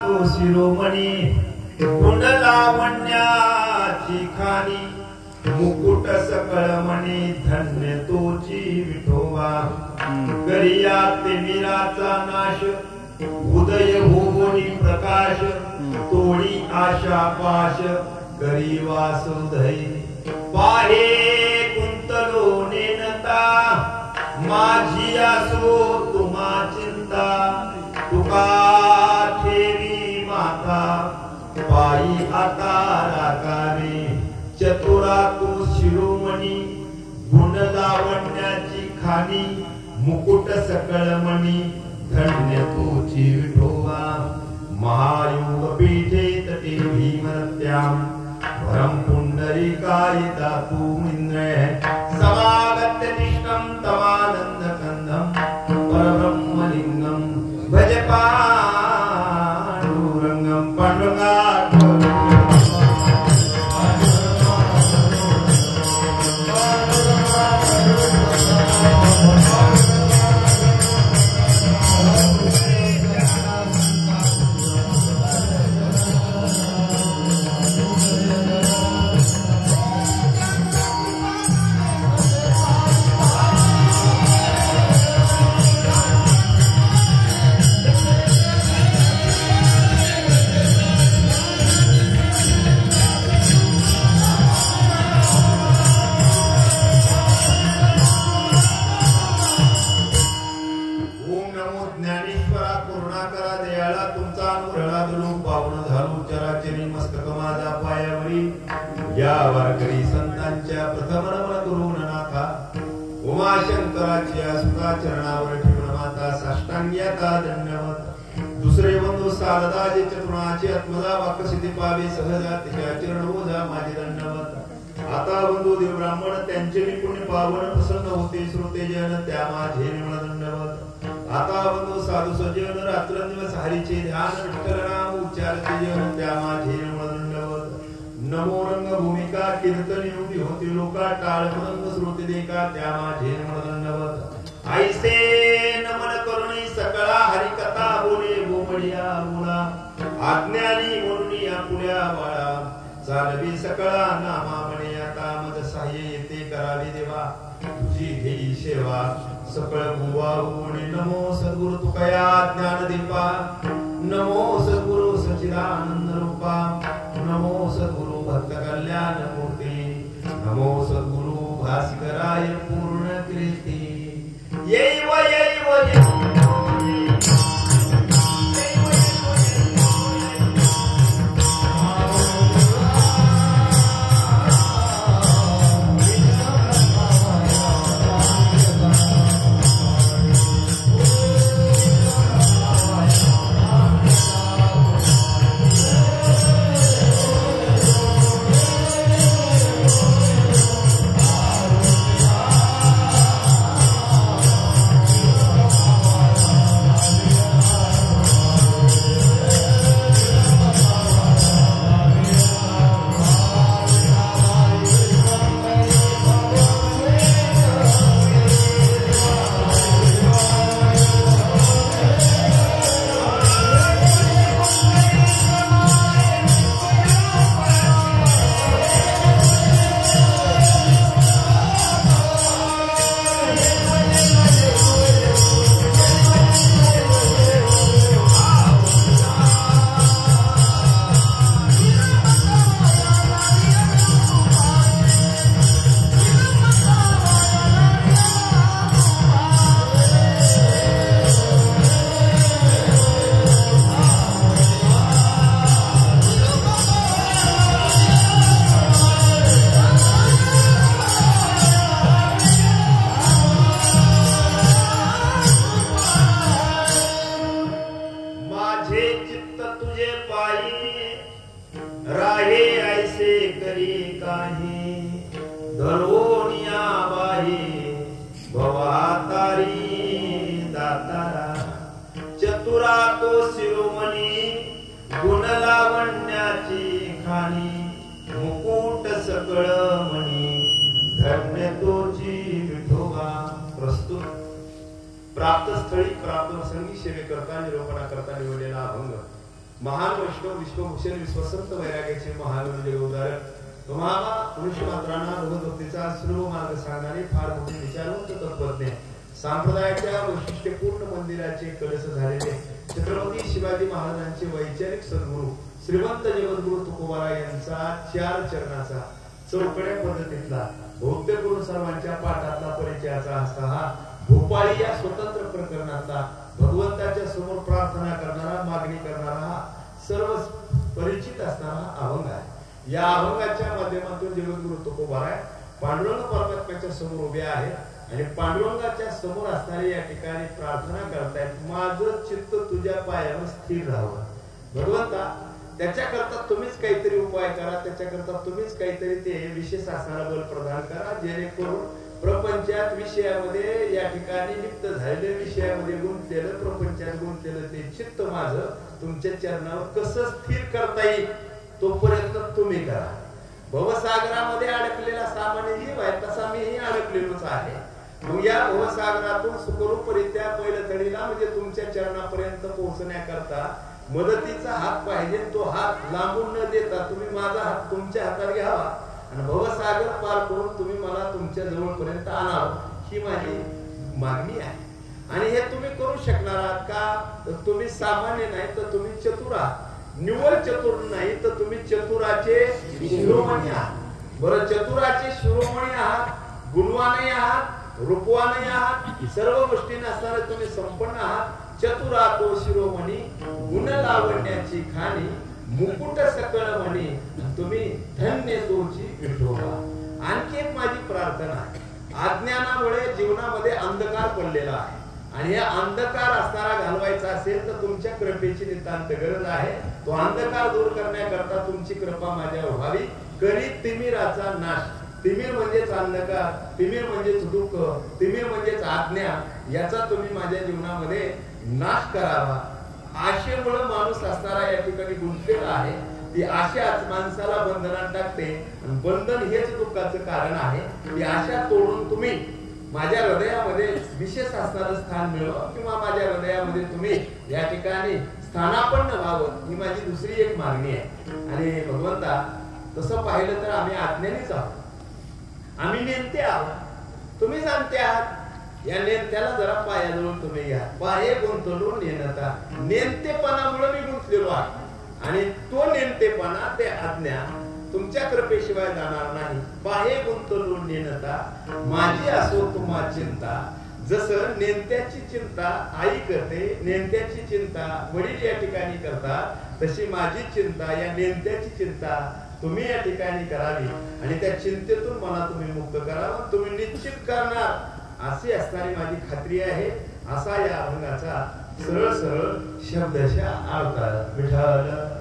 तो शिरोमणी कुंडलावण्याची खाणी मुकुट सकळ मणी धन्य तोची विठोबा करिया तिमिराचा नाश उदय होनी प्रकाश तोडी आशा पाश करी वासुधै पाहे कुंतलो नेनता माझी असो तुम्हा चिंता तुका ठेवी माता पायी आता रागावे चतुरा तो शिरोमणी गुण लावण्याची खाणी मुकुट सकळ मणी धन्य तोची विठोबा महायोग पीठे तटे भीमरत्याम वरम पुंडरीकाय दातु इंद्र समागत्य निष्ठं तमानंद कंदम परब्रह्मलिंगम भज पांडुरंगम पांडुरंगा या वारकरी संतांच्या प्रथम नमन करून नाथा उमाशंकराच्या सुता चरणावर ठेवून माता साष्टांग्याता धन्यवाद दुसरे बंधू सारदाचे चतुर्णाचे आत्मदा वाक्यसिद्धी पावे सहजा तिच्या चरण ओझा माझे धन्यवाद आता बंधू देव ब्राह्मण त्यांचे मी पुण्य पावन प्रसन्न होते श्रोते जन त्या माझे धन्यवाद आता बंधू साधू सज्जन रात्रंदिवस हरीचे ध्यान विठ्ठल नाम उच्चारते जन त्या माझे धन्यवाद नमो रंग भूमिका कीर्तन योगी होती लोका टाळ मृदंग श्रोते देखा त्या माझे धन्यवाद ऐसे नमन करुणी सकळा हरी कथा बोले बोमडिया बोला आज्ञानी म्हणून आपुल्या बाळा चालवी सकळा नामा म्हणे आता मज सहाय्य येते करावी देवा तुझी घेई सेवा सकळ भुवा म्हणे नमो सद्गुरु तुकया ज्ञान दीपा नमो सद्गुरु सच्चिदानंद रूपा नमो सद्गुरु भक्त कल्याण मूर्ती नमो सद्गुरु भास्कराय पूर्ण कीर्ती येव येव चतुरा तो शिरोमणी गुण लावण्याची खाणी मुकुट सकळ मणी धन्य तोची विठोबा प्रस्तुत प्राप्त स्थळी प्राप्त प्रसंगी सेवे करता निरूपणा करता निवडलेला अभंग महान वैष्णव विश्वभूषण विश्वसंत वैराग्याचे महागुरु जगोदारक तुम्हाला मनुष्य मात्रांना भगवद्भक्तीचा सुलभ मार्ग सांगणारे फार मोठे विचारवंत तत्वज्ञ संप्रदायाच्या वैशिष्ट्यपूर्ण मंदिराचे कलश झालेले छत्रपती शिवाजी महाराजांचे वैचारिक सद्गुरू श्रीमंत जगद्गुरु तुकोबाराय यांचा 4 चरणाचा चौकड्या पद्धतीतला बौद्ध गुरु सर्वांच्या पाठातला परिचयाचा असा हा भोपाळी या स्वतंत्र प्रकरणातला भगवंताच्या समोर प्रार्थना करणारा मागणी करणारा हा सर्व परिचित असणारा अभंग आहे। या अभंगाच्या माध्यमातून जगद्गुरु तुकोबाराय पांडुरंग परमात्म्याच्या समोर उभे आहेत आणि पांडुरंगाच्या समोर असणारे या ठिकाणी प्रार्थना करतायत, माझं चित्त तुझ्या पायावर स्थिर राहावं भगवंता, त्याच्याकरता तुम्हीच काहीतरी उपाय करा, त्याच्याकरता तुम्हीच काहीतरी ते विशेष असणारा बल प्रदान करा, जेणेकरून प्रपंचात विषयामध्ये या ठिकाणी लिप्त झालेले विषयामध्ये गुंतलेलं प्रपंचात गुंतलेलं ते चित्त माझं तुमच्या चरणावर कसं स्थिर करता येईल तो प्रयत्न तुम्ही करा। भवसागरामध्ये अडकलेला सामान्य जीव आहे तसा मीही अडकलेलोच आहे। मग या भवसागरातून सुखरूपरित्या पैलथडीला म्हणजे तुमच्या चरणापर्यंत पोहोचण्याकरता मदतीचा हात पाहिजे, तो हात लांबून न देता तुम्ही माझा हात तुमच्या हातात घ्यावा आणि भवसागर पार करून तुम्ही मला तुमच्या जवळपर्यंत आणावं, ही माझी मागणी आहे। आणि हे तुम्ही करू शकणार आहात का? तर तुम्ही सामान्य नाही तर तुम्ही चतुर आहात, निव्वळ चतुर नाही तर तुम्ही चतुराचे शिरोमणी आहात। बरं, चतुराचे शिरोमणी आहात, गुणवानही आहात, रूपवानही आहात, सर्व गोष्टी नसणारे तुम्ही संपन्न आहात। चतुरातो शिरोमणी गुण लावण्याची खाणी मुकुट सकळ म्हणी तुम्ही धन्य तुमची विठोबा। आणखी एक माझी प्रार्थना आहे, अज्ञानामुळे जीवनामध्ये अंधकार पडलेला आहे आणि या अंधकार असणारा घालवायचा असेल तर तुमच्या कृपेची नितांत गरज आहे। तो अंधकार दूर करण्याकरता तुमची कृपा माझ्यावर व्हावी। करी तिमिराचा नाश, तिमिर म्हणजेच अंधकार, तिमिर म्हणजेच दुःख, तिमिर म्हणजेच आज्ञा, याचा तुम्ही माझ्या जीवनामध्ये नाश करावा। आशेमुळे माणूस असणारा या ठिकाणी गुंतलेला आहे, ती आशाच माणसाला बंधनात टाकते आणि बंधन हेच दुःखाचं कारण आहे। ती आशा तोडून तुम्ही माझ्या हृदयामध्ये विशेष असणारं स्थान मिळवा किंवा माझ्या हृदयामध्ये तुम्ही या ठिकाणी स्थानापन्न व्हावं, ही माझी दुसरी एक मागणी आहे। आणि भगवंता तसं पाहिलं तर आम्ही अज्ञानीच आहोत, आम्ही नेते आहोत, तुम्ही जाणते आहात। या नेत्याला जरा पायाजवळ तुम्ही घ्या, पाये गुंतवून नेणता, नेतेपणामुळे मी गुंतलेलो आहे आणि तो नेतेपणा ते आज्ञा तुमच्या कृपेशिवाय जाणार नाही। पाये गुंतवून नेणता माझी असो तुम्हा चिंता, जसं नेत्याची चिंता आई करते, नेत्याची चिंता वडील या ठिकाणी करतात, तशी माझी चिंता या नेत्याची चिंता तुम्ही या ठिकाणी करावी आणि त्या चिंतेतून मला तुम्ही मुक्त करावं, तुम्ही निश्चित करणार अशी असणारी माझी खात्री आहे। असा या अभंगाचा सरळ सरळ शब्दशः अर्थ विठ्ठल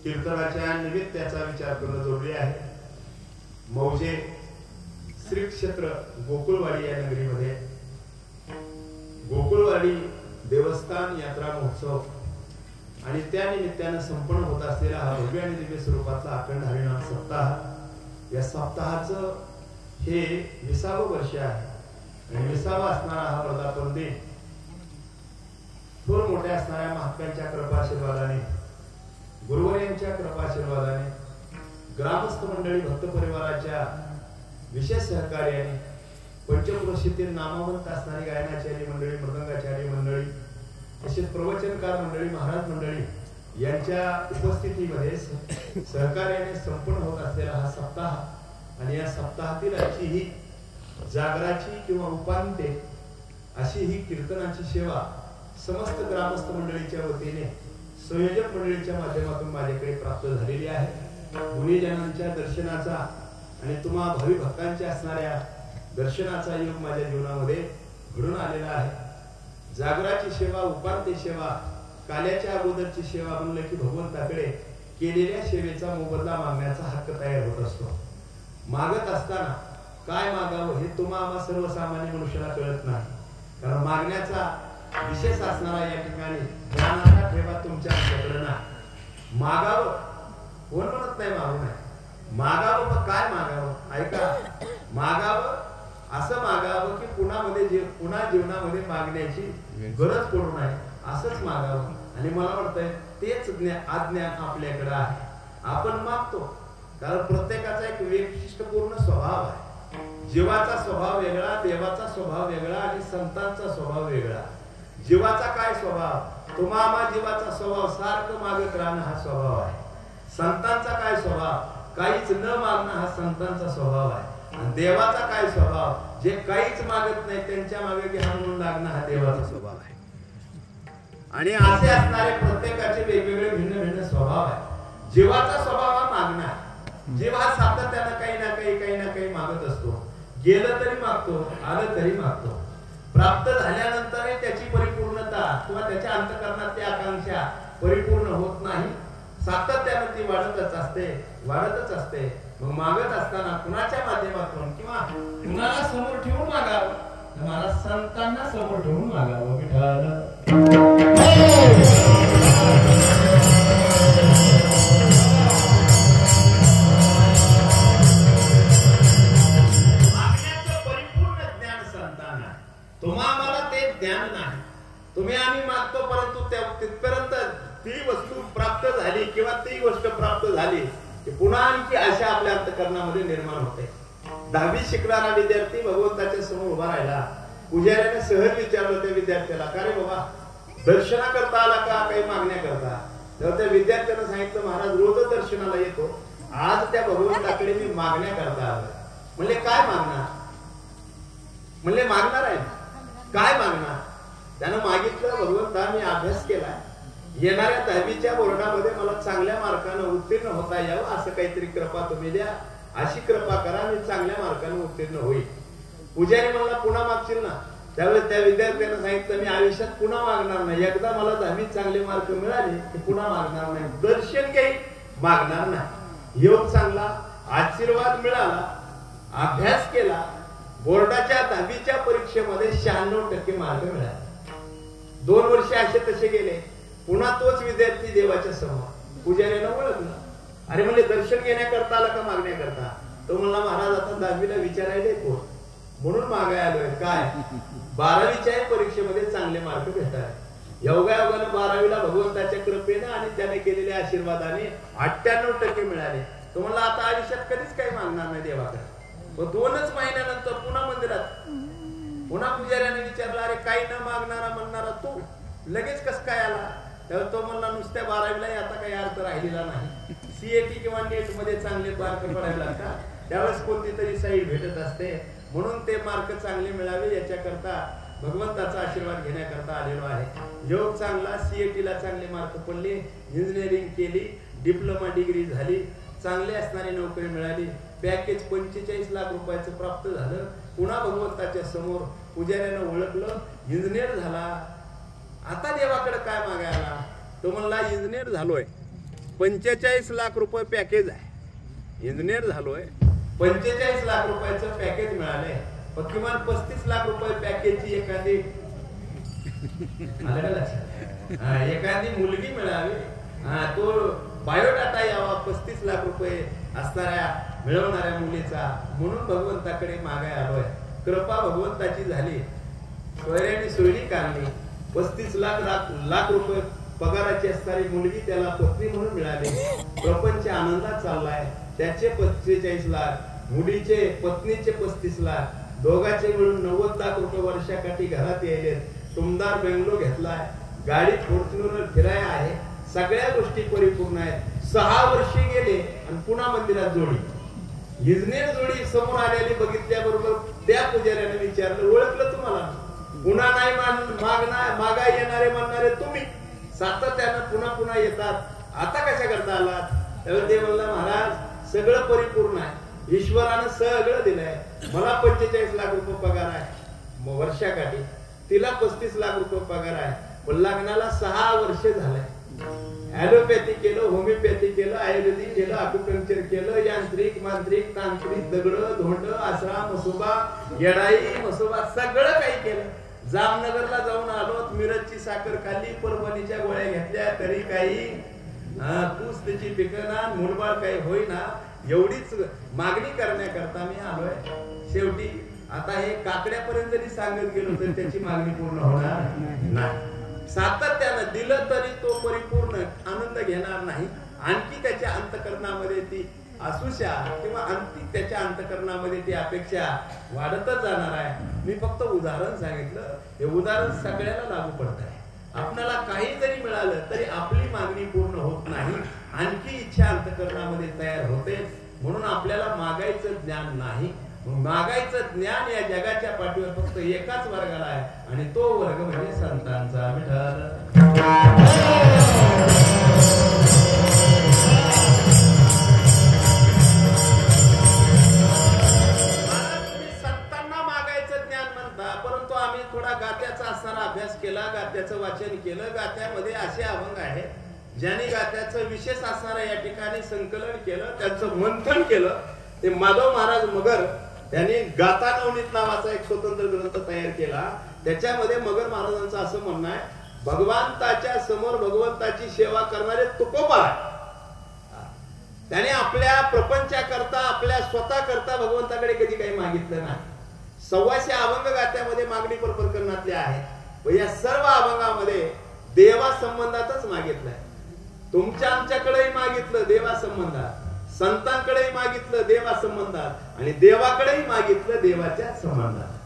कीर्तनाच्या निमित्ताचा विचार करणं जरुरी आहे. मौजे श्री क्षेत्र गोकुळवाडी या नगरीमध्ये गोकुळवाडी देवस्थान यात्रा महोत्सव आणि त्या निमित्तानं संपन्न होत असलेला हा भव्य आणि दिव्य स्वरूपातला अखंड हरिनाम सप्ताह, या सप्ताहाचं हे 20वे वर्ष आहे आणि 20वा असणारा हा वर्धापन दिन थोर मोठ्या असणाऱ्या महात्म्यांच्या कृपाशीर्वादाने, गुरुवर्यांच्या कृपाशीर्वादाने, ग्रामस्थ मंडळी भक्त परिवाराच्या विशेष सहकार्याने, पंचक्रोशीतील नामवंत असणारी गायनाचार्य मंडळी, मृदंगाचार्य मंडळी, तसेच प्रवचनकार मंडळी, महाराज मंडळी यांच्या उपस्थितीमध्ये सहकार्याने संपन्न होत असलेला हा सप्ताह आणि या सप्ताहातील आजची ही जागराची किंवा उपांत्य अशी ही कीर्तनाची सेवा समस्त ग्रामस्थ मंडळीच्या वतीने संयोजक मंडळीच्या माध्यमातून माझ्याकडे प्राप्त झालेली आहे. मुनिजनांच्या दर्शनाचा आणि तुम्हा भावी भक्तांच्या असणाऱ्या दर्शनाचा योग माझ्या जीवनामध्ये घडून आलेला आहे. जागराची सेवा, उपांत्य सेवा, काल्याच्या अगोदरची सेवा म्हणलं की भगवंताकडे केलेल्या सेवेचा मोबदला मागण्याचा हक्क तयार होत असतो. मागत असताना काय मागावं हे तुम्हा सर्वसामान्य मनुष्याला कळत नाही. कारण मागण्याचा विशेष असणारा या ठिकाणी ज्ञानाचा ठेवा तुमच्या आमच्याकडे नाही. मागावं कोण म्हणत नाही मागू नये, मागावं पण काय मागावं ऐका. मागावं असं मागावं की पुन्हा जीवनामध्ये मागण्याची गरज पडू नये असंच मागावं. आणि मला वाटतंय तेच अज्ञान आपल्याकडे आहे. आपण मागतो कारण प्रत्येकाचा एक वैशिष्ट्यपूर्ण स्वभाव आहे. जीवाचा स्वभाव वेगळा, देवाचा स्वभाव वेगळा आणि संतांचा स्वभाव वेगळा. जीवाचा काय स्वभाव, तुम्हा जीवाचा स्वभाव सारखं मागत राहणं हा स्वभाव आहे. संतांचा काय स्वभाव, काहीच न मागणं हा संतांचा स्वभाव आहे. आणि देवाचा काय स्वभाव, जे काहीच मागत नाही त्यांच्या मागे घ्या म्हणून लागणं हा देवाचा स्वभाव आहे. आणि असे असणारे प्रत्येकाचे वेगवेगळे भिन्न भिन्न स्वभाव आहे. जीवाचा स्वभाव हा मागणं आहे. जीव हा सातत्यानं काही ना काही मागत असतो. गेलं तरी मागतो, आलं तरी मागतो. प्राप्त झाल्यानंतरही त्याची परिपूर्णता किंवा त्याच्या अंतःकरणात ती आकांक्षा परिपूर्ण होत नाही. सातत्यानं ती वाढतच असते. मग मागत असताना कुणाच्या माध्यमातून किंवा कुणाला समोर ठेवून मागावं, मला संतांना समोर ठेवून मागावं. मागण्याचं परिपूर्ण ज्ञान संतांना, तुम्हाला ते ज्ञान नाही. तुम्ही आम्ही मागतो परंतु तिथपर्यंत ती वस्तू प्राप्त झाली किंवा ती गोष्ट प्राप्त झाली की पुन्हा आणखी आशा आपल्या अंतःकरणामध्ये निर्माण होते. 10वी शिकणारा विद्यार्थी भगवंताच्या समोर उभा राहिला. पुजाऱ्याने सहज विचारलं त्या विद्यार्थ्याला, का रे बाबा दर्शना करता आला का काही मागण्या करता? तेव्हा त्या विद्यार्थ्यानं सांगितलं, महाराज रोज दर्शनाला येतो, आज त्या भगवंताकडे मी मागण्या करता आलो. म्हणले काय मागणार? म्हणले मागणार आहे. काय मागणार? त्यानं मागितलं, भगवंता मी अभ्यास केला, येणाऱ्या 10वीच्या बोर्डामध्ये मला चांगल्या मार्काने उत्तीर्ण होता यावं असं काहीतरी कृपा तुम्ही द्या. अशी कृपा करा मी चांगल्या मार्काने उत्तीर्ण होईल. पुजारी म्हणला पुन्हा मागशील ना? त्यावेळेस त्या विद्यार्थ्यानं सांगितलं, मी आयुष्यात पुन्हा मागणार नाही. एकदा मला 10वीत चांगले मार्क मिळाले की पुन्हा मागणार नाही. दर्शन घेईल, मागणार नाही. योग चांगला, आशीर्वाद मिळाला, अभ्यास केला, बोर्डाच्या 10वीच्या परीक्षेमध्ये 96% मार्क मिळाले. 2 वर्ष असे तसे गेले. पुन्हा तोच विद्यार्थी देवाच्या समोर पुजाऱ्यानं ओळखलं. अरे म्हणले दर्शन घेण्याकरता आला का मागण्याकरता? तो म्हणला, महाराज आता 10वीला विचारायला कोण म्हणून मागायला आलोय. काय 12वीच्या परीक्षेमध्ये चांगले मार्क भेटतात. योगायोगानं 12वीला भगवंताच्या कृपेनं आणि त्याने केलेल्या आशीर्वादाने 98% मिळाले. तो म्हणला आता आयुष्यात कधीच काही मागणार नाही देवाकडे. 2च महिन्यानंतर पुन्हा मंदिरात पुन्हा पुजाऱ्याने विचारला, अरे काही न मागणारा म्हणणारा तू लगेच कस काय आला? तेव्हा तो म्हणला, नुसत्या 12वीला आता काही अर्थ राहिलेला नाही. सीएटी किंवा नेट मध्ये चांगले मार्क पडायला का त्यावेळेस कोणती तरी साईड भेटत असते, म्हणून ते मार्क चांगले मिळावे याच्याकरता भगवंताचा आशीर्वाद घेण्याकरता आलेलो आहे. योग चांगला, सीएटीला चांगले मार्क पडले, इंजिनिअरिंग केली, डिप्लोमा डिग्री झाली, चांगली असणारी नोकरी मिळाली, पॅकेज 45 लाख रुपयाचं प्राप्त झालं. पुन्हा भगवंताच्या समोर पुजाऱ्यानं ओळखलं, इंजिनियर झाला. आता देवाकडे काय मागायला? तो म्हणला इंजिनियर झालोय 45 लाख रुपये पॅकेज आहे, इंजिनियर झालोय, 45 लाख रुपयाचं पॅकेज मिळालंय, पण किमान 35 लाख रुपये पॅकेजची एखादी एखादी मुलगी मिळावी, तो बायोडाटा यावा 35 लाख रुपये असणाऱ्या मिळवणाऱ्या मुलीचा, म्हणून भगवंताकडे मागाय आलोय. कृपा भगवंताची झाली, सोयऱ्याने सोयरी काढली, 35 लाख रुपये पगाराची असणारी मुलगी त्याला पत्नी म्हणून मिळाली. प्रपंच आनंदात चाललाय. त्याचे 45 लाख, मुलीचे पत्नीचे 35 लाख, दोघांचे मिळून 90 लाख रुपये वर्षाकाठी घरात यायले. तुमदार बेंगलो घेतलाय, गाडी फॉर्च्युनर फिराय आहे, सगळ्या गोष्टी परिपूर्ण आहेत. 6 वर्षे गेले आणि पुन्हा मंदिरात जोडी, इंजिनियर जोडी समोर आलेली बघितल्याबरोबर त्या पुजाऱ्याने विचारलं, ओळखलं तुम्हाला? पुन्हा नाही मागा येणारे म्हणणारे तुम्ही सातत्यानं पुन्हा येतात, आता कशा करता आलात? त्यावेळी ते म्हणला, महाराज सगळं परिपूर्ण आहे, ईश्वरानं सगळं दिलंय. मला 45 लाख रुपये पगार आहे वर्षाकाठी, तिला 35 लाख रुपये पगार आहे, पण लग्नाला 6 वर्ष झालंय. ऍलोपॅथी केलं, होमिओपॅथी केलं, आयुर्वेदिक केलं, अक्युपंक्चर केलं, यांत्रिक मांत्रिक तांत्रिक, दगड धोंड, आसरा मसोबा, येडाई मसोबा, सगळं काही केलं. जामनगरला जाऊन आलो, मिरजची साखर खाल्ली, परभणीच्या गोळ्या घेतल्या, तरी काही पूस त्याची पिकना, मुलबाळ काही होईना. एवढीच मागणी करण्याकरता मी आलोय. शेवटी आता हे काकड्यापर्यंत जरी सांगत गेलो तर त्याची मागणी पूर्ण होणार नाही. सातत्यानं दिलं तरी तो परिपूर्ण आनंद घेणार नाही. आणखी त्याच्या अंतकरणामध्ये ती असूशा किंवा आणखी त्याच्या अंतकरणामध्ये ती अपेक्षा वाढतच जाणार आहे. मी फक्त उदाहरण सांगितलं, हे उदाहरण सगळ्याला लागू पडत आहे. आपल्याला काही जरी मिळालं तरी आपली मागणी पूर्ण होत नाही, आणखी इच्छा अंतकरणामध्ये तयार होते. म्हणून आपल्याला मागायचं ज्ञान नाही. मागायचं ज्ञान या जगाच्या पाठीवर फक्त एकाच वर्गाला आहे, आणि तो वर्ग म्हणजे संतांचा. विठ्ठल संतांना मागायचं ज्ञान म्हणता, परंतु आम्ही थोडा गात्याचा असणारा अभ्यास केला, गात्याचं वाचन केलं. गात्यामध्ये असे अभंग आहेत ज्यांनी गात्याचं विशेष असणारा या ठिकाणी संकलन केलं, त्यांचं मंथन केलं. ते माधव महाराज मगर त्यांनी गाथा नवनीत नावाचा एक स्वतंत्र ग्रंथ तयार केला. त्याच्यामध्ये मगर महाराजांचं असं म्हणणं आहे, भगवंताच्या समोर भगवंताची सेवा करणारे तुकोबा आहे. त्याने आपल्या प्रपंचाकरता, आपल्या स्वतः करता भगवंताकडे कधी काही मागितलं नाही. 125 अभंग गात्यामध्ये मागणी प्रकरणातले आहेत. या सर्व अभंगामध्ये देवा संबंधातच मागितलंय. तुमच्या आमच्याकडेही मागितलं देवा संबंधात, संतांकडेही मागितलं देवा संबंधात, आणि देवाकडेही मागितलं देवाच्या संबंधात.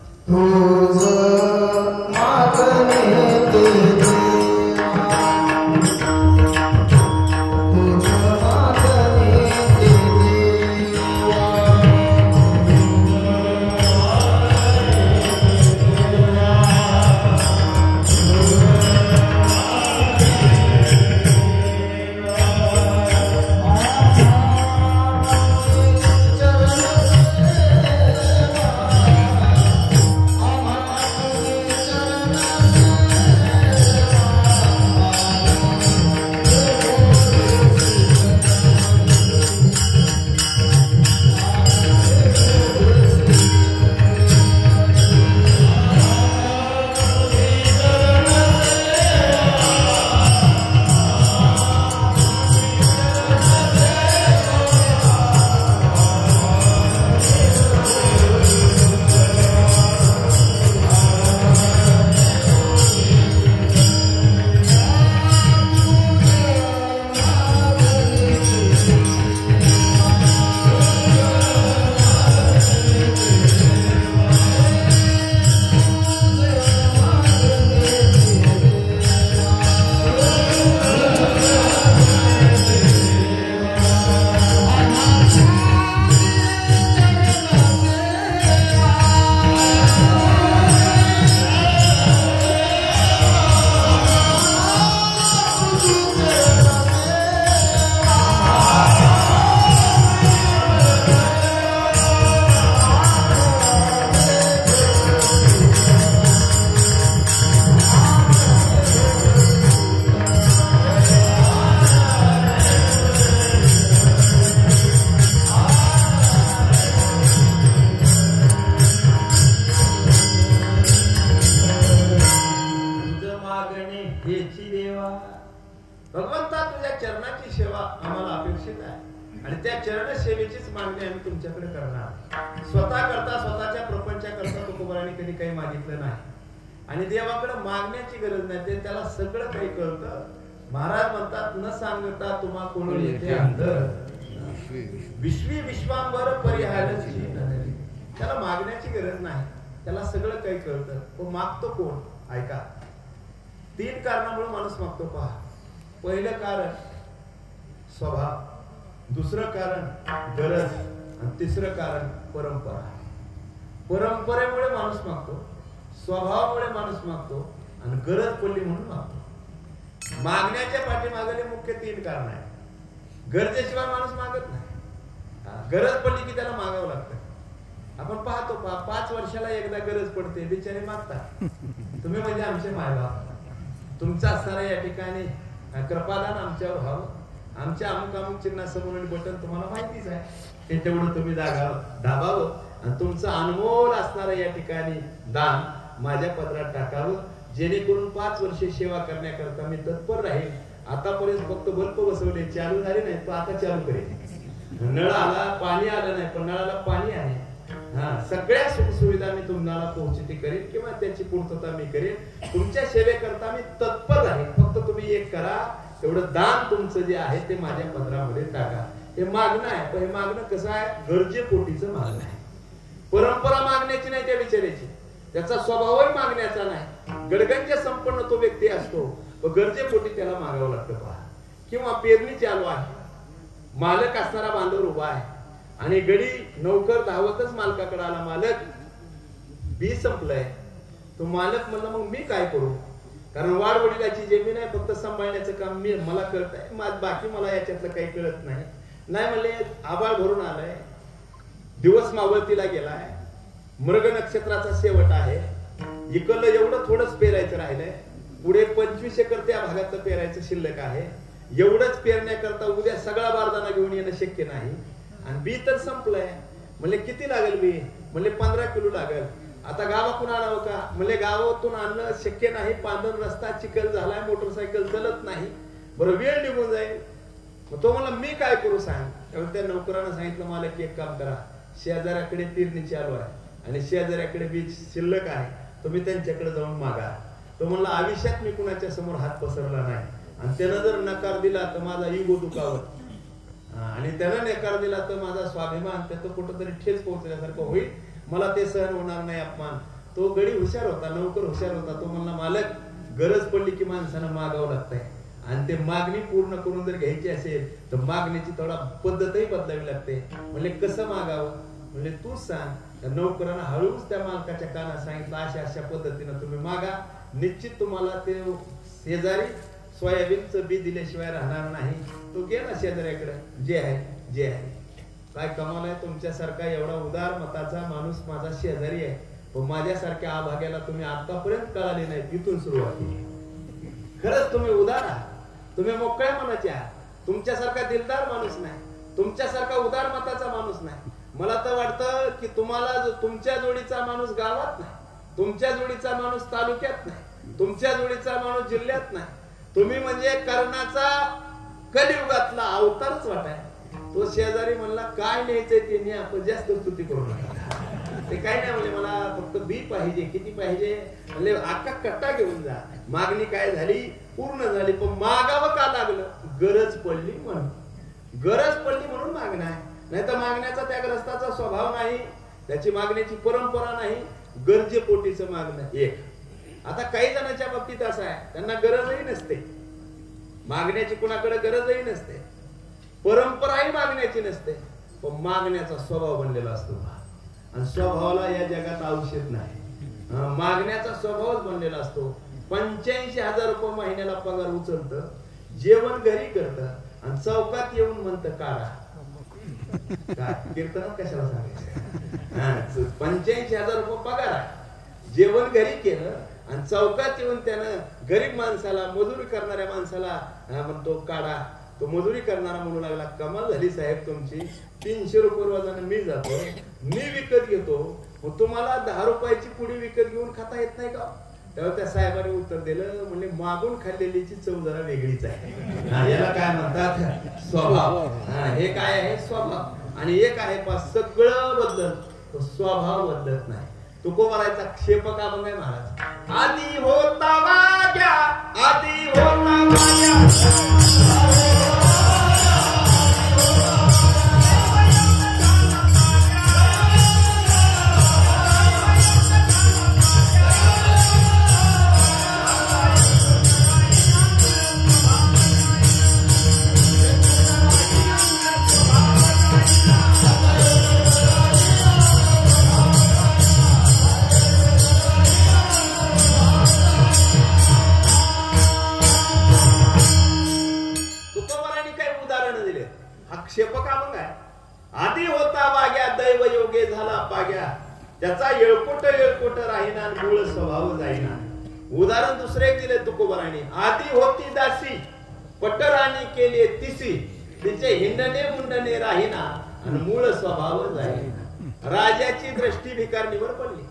भगवंता तुझ्या चरणाची सेवा आम्हाला अपेक्षित आहे आणि त्या चरण सेवेचीच मागणी आम्ही तुमच्याकडे करणार. स्वतः करता स्वतःच्या प्रपंचाकरता तुकोबाराने कधी काही मागितलं नाही आणि देवाकडे मागण्याची गरज नाही. ते त्याला सगळं काही कळतं. महाराज म्हणतात न सांगता तुम्हा कोण येते अंतर विश्वी विश्वांबर परिहारची. त्याला मागण्याची गरज नाही, त्याला सगळं काही कळतं. तो मागतो कोण? ऐका, 3 कारणामुळे माणूस मागतो पहा. पहिलं कारण स्वभाव, दुसरं कारण गरज आणि तिसरं कारण परंपरा. परंपरेमुळे माणूस मागतो, स्वभावामुळे माणूस मागतो आणि गरज पडली म्हणून मागतो. मागण्याच्या पाठीमागले मुख्य 3 कारण आहेत. गरजेशिवाय माणूस मागत नाही, गरज पडली की त्याला मागावं लागतं. आपण पाहतो 5 वर्षाला एकदा गरज पडते, बिचारे मागतात. तुम्ही म्हणजे आमचे मायबाप, तुमचं असणारा या ठिकाणी कृपादान आमच्यावर व्हावं. आमच्या अमुक अमुक चिन्हासमोर बटन तुम्हाला माहितीच आहे, ते तेवढं तुम्ही दाबावं आणि तुमचं अनमोल असणारं या ठिकाणी दान माझ्या पदरात टाकावं, जेणेकरून 5 वर्षे सेवा करण्याकरता मी तत्पर राहील. आतापर्यंत फक्त बल्ब बसवले, चालू झाले नाही, तो आता चालू करेल. नळ आला, पाणी आलं नाही, पण नळाला पाणी आहे. सगळ्या सुख सुविधा मी तुम्हाला पोहोचती करेन किंवा त्याची पूर्तता मी करेन. तुमच्या सेवेकरता मी तत्पर राहील. फक्त तुम्ही एक करा, तेवढं दान तुमचं जे आहे ते माझ्या पदरामध्ये टाका. हे मागणं आहे, पण हे मागणं कसं आहे? गरजेपोटीचं मागणं आहे. परंपरा मागण्याची नाही त्या विचारायची, त्याचा स्वभावही मागण्याचा नाही. गडगंज संपन्न तो व्यक्ती असतो, पण गरजेपोटी त्याला मागावं लागतं पहा. किंवा पेरणी चालू आहे, मालक असणारा बांधवर उभा आहे आणि गडी नौकर धावतच मालकाकडे आला. मालक बी संपलंय. तो मालक म्हणला मग मी काय करू? कारण वाडवडिलाची जमीन आहे, फक्त सांभाळण्याचं काम मला कळत आहे, बाकी मला याच्यातलं काही कळत नाही. नाही म्हणले, आबाळ भरून आलाय, दिवस मावळतीला गेलाय, मृग नक्षत्राचा शेवट आहे, इकडलं एवढं थोडंच पेरायचं राहिलंय, पुढे 25 एकर त्या भागातलं पेरायचं शिल्लक आहे. एवढंच पेरण्याकरता उद्या सगळा बारदाना घेऊन येणं शक्य नाही आणि बी तर संपलंय. म्हणले किती लागेल बी? म्हणले 15 किलो लागेल. आता गावातून आणावं का? म्हणले गावातून आणणं शक्य नाही, पांढर रस्ता चिखल झालाय, मोटरसायकल चलत नाही, बरं वेळ निघून जाईल. मग तो म्हणला मी काय करू सांग. त्यावेळी त्या नोकरानं सांगितलं, मला की एक काम करा, शेजाऱ्याकडे पेरणी चालू आहे आणि शेजाऱ्याकडे बीज शिल्लक आहे, तुम्ही त्यांच्याकडे जाऊन मागा. तो म्हणला आयुष्यात मी कुणाच्या समोर हात पसरला नाही आणि त्यानं जर नकार दिला तर माझा इगो दुखावत आणि त्यानं नकार दिला तर माझा स्वाभिमान त्याचं कुठंतरी ठेच पोहोचल्यासारखं होईल, मला ते सहन होणार नाही अपमान. तो गडी हुशार होता, नौकर हुशार होता. तो म्हणला मालक, गरज पडली की माणसानं मागावं लागतंय आणि ते मागणी पूर्ण करून जर घ्यायची असेल तर मागण्याची थोडा पद्धतही बदलावी लागते. म्हणजे कसं मागावं? म्हणजे तूच सांग. त्या नौकरानं हळूच त्या मालकाच्या कानात सांगितलं, अशा अशा पद्धतीनं तुम्ही मागा, निश्चित तुम्हाला ते शेजारी सोयाबीनचं बी दिल्याशिवाय राहणार नाही. तो गेला शेजाऱ्याकडे, जे आहे काय कमाल आहे. तुमच्यासारखा एवढा उदार मताचा माणूस माझा शेजारी आहे, पण माझ्यासारख्या आभाग्याला तुम्ही आतापर्यंत कळाले नाही. तिथून सुरुवात केली. खरंच तुम्ही उदार आहात, तुम्ही मोकळ्या मनाचे आहात. तुमच्यासारखा दिलदार माणूस नाही, तुमच्यासारखा उदार मताचा माणूस नाही. मला तर वाटतं की तुम्हाला तुमच्या जोडीचा माणूस गावात नाही, तुमच्या जोडीचा माणूस तालुक्यात नाही, तुमच्या जोडीचा माणूस जिल्ह्यात नाही. तुम्ही म्हणजे कर्णाचा कलियुगातला अवतारच वाटाय. तो शेजारी म्हणला काय न्यायचंय ते न्या, आपण जास्त स्तुती करू नका. ते काय नाही म्हणजे मला फक्त बी पाहिजे. किती पाहिजे? म्हणजे अख्खा कट्टा घेऊन जा. मागणी काय झाली? पूर्ण झाली. पण मागावं का लागलं? गरज पडली म्हणून. गरज पडली म्हणून मागणं आहे, नाही तर मागण्याचा त्या ग्रस्ताचा स्वभाव नाही, त्याची मागण्याची परंपरा नाही, गरजेपोटीचं मागणं एक. आता काही जणांच्या बाबतीत असं आहे, त्यांना गरजही नसते मागण्याची, कुणाकडे गरजही नसते, परंपराही मागण्याची नसते, पण मागण्याचा स्वभाव बनलेला असतो. आणि स्वभावाला या जगात औषध नाही, मागण्याचा स्वभावच बनलेला असतो. 85,000 रुपये महिन्याला पगार उचलत, जेवण घरी करत आणि चौकात येऊन म्हणत काढा. कीर्तन कशाला सांगायचं? 85,000 रुपये पगार आहे, जेवण घरी केलं आणि चौकात येऊन त्यानं गरीब माणसाला, मजुरी करणाऱ्या माणसाला म्हणतो काढा. तो मजुरी करणारा म्हणू लागला, कमाल झाली साहेब तुमची, 300 रुपये रोजाने मी जातो, मी विकत घेतो, मग तुम्हाला 10 रुपयाची पुडी विकत घेऊन खाता येत नाही का? तेव्हा त्या साहेबांनी उत्तर दिलं, म्हणजे मागून खाल्लेलीची चव जरा वेगळीच आहे. याला काय म्हणतात? स्वभाव. हे काय आहे? स्वभाव. आणि एक आहे सगळं बदलत, स्वभाव बदलत नाही. तुकोबारायचा क्षेपक अभंग आहे महाराज. आधी होता वाग्या, आधी होता वाग्या, आधी होता वाग्या दैव योगे झाला पाग्या, त्याचा येळकोट राहीना, मूळ स्वभाव जाईना. उदाहरण दुसरे एक दिले तुकोबाराने. आधी होती दासी, पटराणी केली तिसी, तिचे हिंडणे मुंडणे राहीना आणि मूळ स्वभाव जाईना. राजाची दृष्टी भिकारणीवर पडली.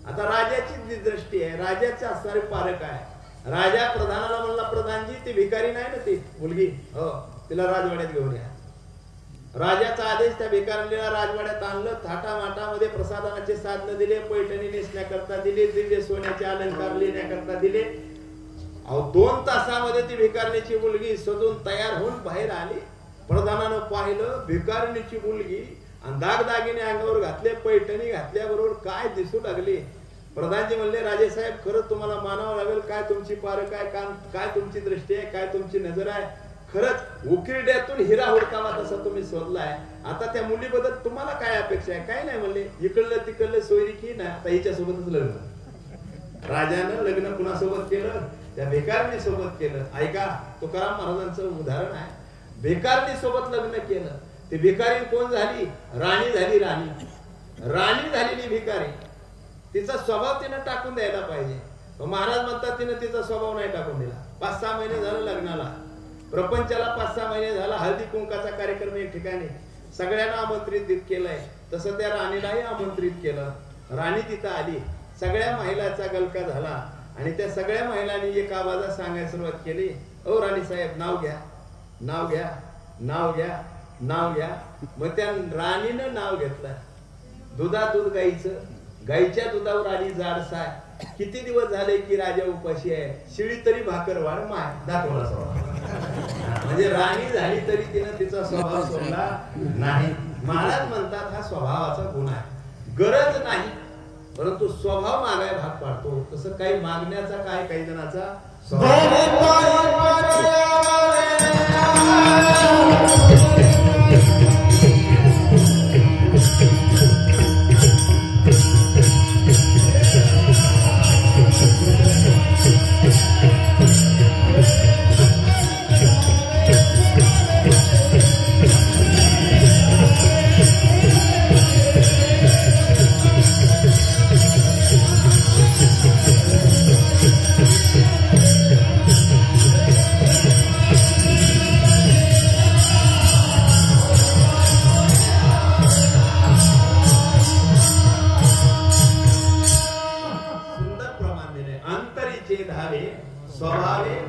आता राजाची दृष्टी आहे, राजाचे असणारे पारक आहे. राजा प्रधानाला म्हणला, प्रधानजी ती भिकारी नाही ना ती मुलगी, हो तिला राजवाड्यात घेऊन या. राजाचा आदेश त्या भिकारणीला राजवाड्यात आणलं. थाटामाटामध्ये प्रसादानाचे साधन दिले, पैठणी नेसण्याकरता दिले, दिव्य सोन्याचे अलंकार लिहिण्याकरता दिले. 2 तासामध्ये ती भिकारणीची मुलगी सजून तयार होऊन बाहेर आली. प्रधानानं पाहिलं भिकारणीची मुलगी आणि दागदागिने अंगावर घातले, पैठणी घातल्याबरोबर काय दिसू लागली. प्रधानजी म्हणले, राजेसाहेब खरंच तुम्हाला मानावं लागेल, काय तुमची पारख आहे, काय तुमची दृष्टी आहे, काय तुमची नजर आहे. खरंच उकिरड्यातून हिरा हुडकावा तसा तुम्ही शोधलाय. आता त्या मुलीबद्दल तुम्हाला काय अपेक्षा आहे? काय नाही म्हणले, इकडलं तिकडलं सोयरी की ना, आता हिच्यासोबतच लग्न. राजानं लग्न कुणासोबत केलं? त्या भिकारिणी सोबत केलं. ऐका, तुकाराम महाराजांचं उदाहरण आहे. भिकारिणी सोबत लग्न केलं. ती भिकारी कोण झाली? राणी झाली. राणी झालेली भिकारी. तिचा स्वभाव तिनं टाकून द्यायला पाहिजे. महाराज म्हणतात तिनं तिचा स्वभाव नाही टाकून दिला. 5-6 महिने झालं लग्नाला, प्रपंचाला 5-6 महिने झाला. हळदी कुंकाचा कार्यक्रम एक ठिकाणी सगळ्यांना आमंत्रित केलंय. तसं त्या राणीलाही आमंत्रित केलं. राणी तिथं आली. सगळ्या महिलांचा गलका झाला आणि त्या सगळ्या महिलांनी एक आवाजात सांगायला सुरुवात केली, ओ राणी साहेब नाव घ्या, नाव घ्या, नाव घ्या, नाव घ्या. मग त्या राणीनं नाव घेतलं. दुधात दूध गाईचं, गाईच्या दुधावर आली जाडसाय. किती दिवस झाले की राजा उपाशी आहे, शिळी तरी भाकर वाढ माय दाखवला स्वभाव. म्हणजे राणी झाली तरी तिनं तिचा स्वभाव सोडला नाही. महाराज म्हणतात हा स्वभावाचा गुण आहे. गरज नाही परंतु स्वभाव मागाय भाग पाडतो. तसं काही मागण्याचा काय काही जणांचा स्वभावे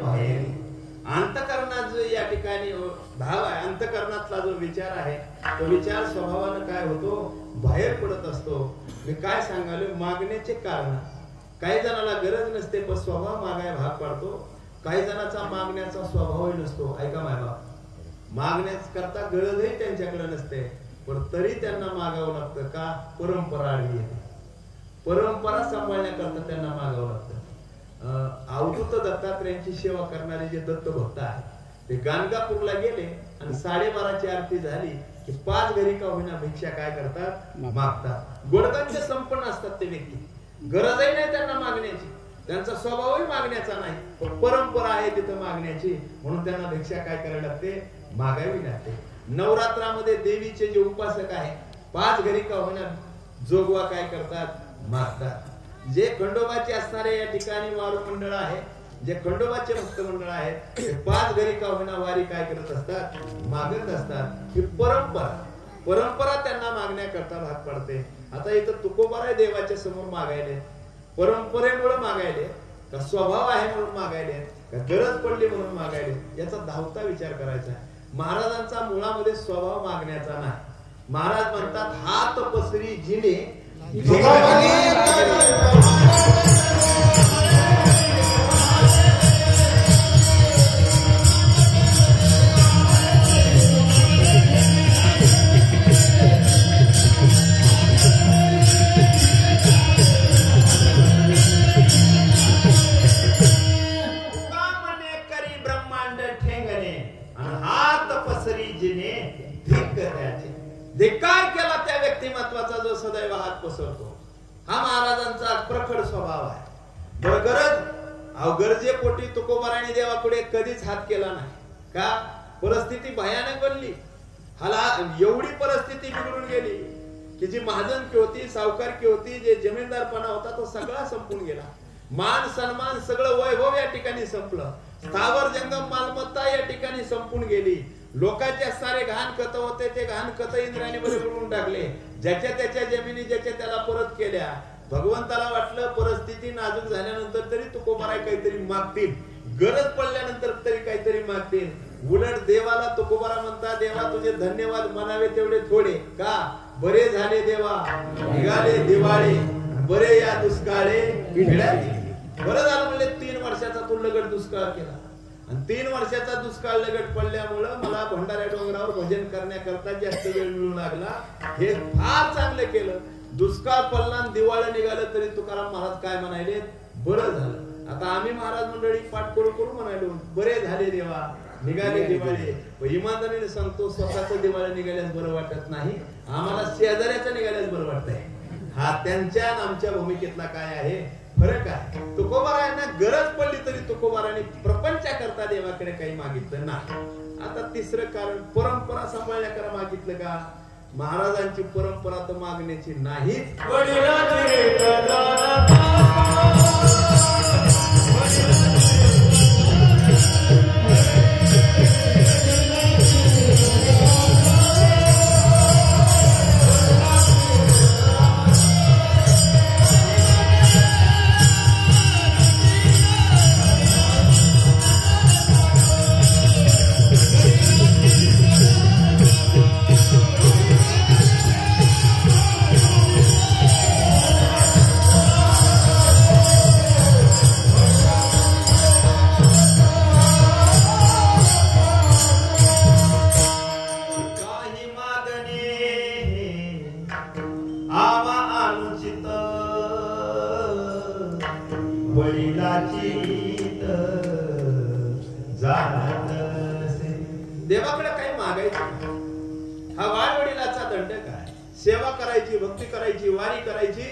बाहेर. अंतःकरणात जो या ठिकाणी भाव आहे, अंतःकरणातला जो विचार आहे तो विचार स्वभावानं काय होतो, बाहेर पडत असतो. मी काय सांगालो, मागण्याचे कारण. काही जणाला गरज नसते पण स्वभाव मागाय भाग पाडतो. काही जणांचा मागण्याचा स्वभावही नसतो. ऐका मायबाप, मागण्याच करता गरजही त्यांच्याकडे नसते पण तरी त्यांना मागावं लागतं. का? परंपरा आडवी येते. परंपरा सांभाळण्याकरता त्यांना मागावं लागतं. अवधूत दत्तात्रयांची सेवा करणारे जे दत्त भक्त आहेत ते गाणगापूरला गेले आणि 12:30ची आरती झाली की 5 घरी का होईना भिक्षा काय करतात, मागतात. गोडगंज संपन्न असतात ते व्यक्ती. गरजही नाही त्यांना मागण्याची, त्यांचा स्वभावही मागण्याचा नाही पण परंपरा आहे तिथं मागण्याची, म्हणून त्यांना भिक्षा काय करायला लागते, मागावी लागते. नवरात्रामध्ये देवीचे जे उपासक आहे 5 घरी का होईना जोगवा काय करतात, मागतात. जे खंडोबाचे असणारे या ठिकाणी वारू मंडळ आहे, जे खंडोबाचे भक्त मंडळ आहेत ते 5 घरी का होईना वारी काय करत असतात, मागत असतात. ही परंपरा त्यांना मागण्याकरता भाग पडते. आता इथं तुकोबाराय देवाच्या समोर मागायले. परंपरेमुळे मागायले का स्वभाव आहे म्हणून मागायले का गरज पडली म्हणून मागायले, याचा धावता विचार करायचा आहे. महाराजांचा मुळामध्ये स्वभाव मागण्याचा नाही. महाराज म्हणतात हात पसरी जिने धिक्कार केला त्या व्यक्तिमत्वाचा जो सदैव हात पसरतो. हा महाराजांचा प्रखर स्वभाव आहे. गरजेपोटी तुकोबाराने देवापुढे कधीच हात केला नाही. का? परिस्थिती भयानक बनली. हाला एवढी परिस्थिती बिघडून गेली की जी महाजनकी होती, सावकारकी होती, जे जमीनदारपणा होता तो सगळा संपून गेला. मान सन्मान सगळं वैभव या ठिकाणी संपलं. स्थावर जंगम मालमत्ता या ठिकाणी संपून गेली. लोकांचे सारे घाण खत होते ते घाण खत इंद्राने बरोबरून टाकले. ज्याच्या त्याच्या जमिनी ज्याच्या त्याला परत केल्या. भगवंताला वाटलं परिस्थिती नाजूक झाल्यानंतर तरी तुकोबाराय काहीतरी मागतील, गरज पडल्यानंतर तरी काहीतरी मागतील. उलट देवाला तुकोबारा म्हणता, देवा तुझे धन्यवाद म्हणावे तेवढे थोडे. का? बरे झाले देवा निघाले दिवाळे, बरे या दुष्काळे बरं झालं म्हणजे 3 वर्षाचा तू लगट दुष्काळ केला. आणि 3 वर्षाचा दुष्काळ लगट पडल्यामुळं मला भंडाऱ्या डोंगरावर भजन करण्याकरता जास्त वेळ मिळू लागला. हे फार चांगलं केलं. दुष्काळ पडला आणि दिवाळी निघालं तरी तुकाराम महाराज काय म्हणाले? बरं झालं. आता आम्ही महाराज मंडळी पाठ करू करू म्हणालो बरे झाले देवा निघाले दिवाळी. इमानदारीने सांगतो स्वतःच दिवाळी निघाल्यास बरं वाटत नाही, आम्हाला शेजाऱ्याचं निघाल्यास बरं वाटतंय. हा त्यांच्या आमच्या भूमिकेतला काय आहे फरक आहे. तुकोबारायांना गरज पडली तरी तुकोबारांनी प्रपंचाकरता देवाकडे काही मागितलं नाही. आता तिसरं कारण परंपरा सांभाळण्याकरता मागितलं का? महाराजांची परंपरा तर मागण्याची नाहीच. देवाकडे काही मागायचं. हा वाडवडिलाचा दंड काय? सेवा करायची, भक्ती करायची, वारी करायची,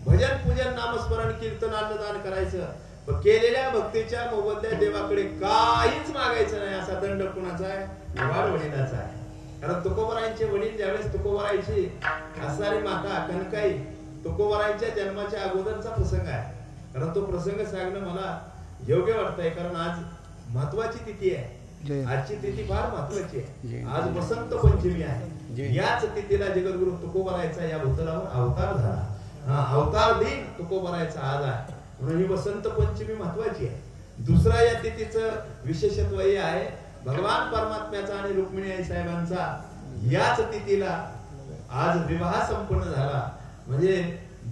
भजन पूजन नामस्मरण कीर्तन अन्नदान करायचं. पण केलेल्या भक्तीच्या मोबदल्यात देवाकडे काहीच मागायचं नाही असा दंड कुणाचा आहे? वाडवडिलाचा आहे. कारण तुकोबारायांचे वडील ज्यावेळेस तुकोबारायची असणारी माता कनकाई तुकोबारायांच्या जन्माच्या अगोदरचा प्रसंग आहे. कारण तो प्रसंग सांगणं मला योग्य वाटतंय. कारण आज महत्वाची तिथी आहे. आजची तिथी फार महत्वाची आहे. आज वसंत पंचमी आहे. याच तिथीला जगद्गुरु तुकोबारायचा या भूतलावर अवतार झाला. अवतार दिन तुकोबारायचा आज आहे म्हणून ही वसंत पंचमी महत्वाची आहे. दुसरा या तिथीचं विशेषत्व हे आहे भगवान परमात्म्याचा आणि रुक्मिणी आई साहेबांचा याच तिथीला आज विवाह संपन्न झाला. म्हणजे